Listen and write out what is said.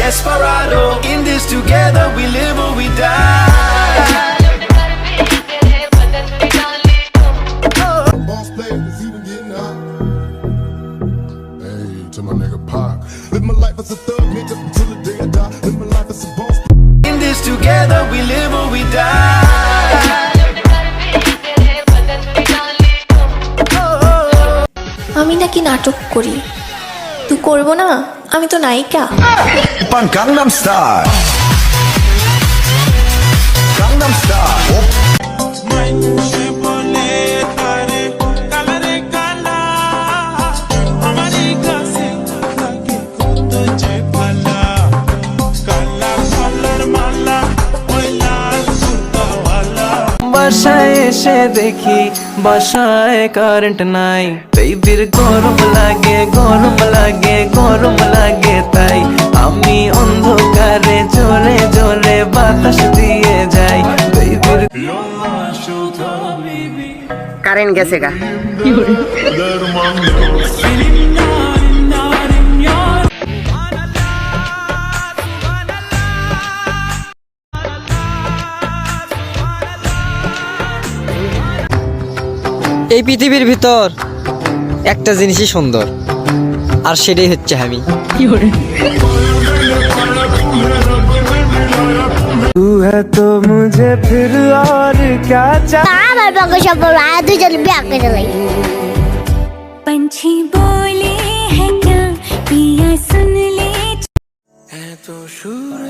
Desperado, in this together we live or we die. Boss player is even getting up. Hey, to my nigga Pac. Live my life as a thug, nigga, until the day I die. Live my life as a boss. In this together we live or we die. আমি নাকি নাটক করি, তুই করবো না? আমি তো নায়িকা। Gangnam Style. Gangnam Style. বাসায় এসে দেখি বাসায় কারেন্ট নাই, বেবির গরম লাগে গরম লাগে গরম লাগে, তাই আমি অন্ধকারে জোরে জোরে বাতাস দিয়ে যাই বেবির। কারেন্ট গেছে গা। এই পৃথিবীর ভিতর একটা জিনিসই সুন্দর, আর সেটাই হচ্ছে আমি। तू है तो मुझे फिर और क्या আমার পক্ষে সব বড় আর দুজন বিয়ে করে লাই। पंछी बोले हैं क्या पिया सुन ले। है तो शुरू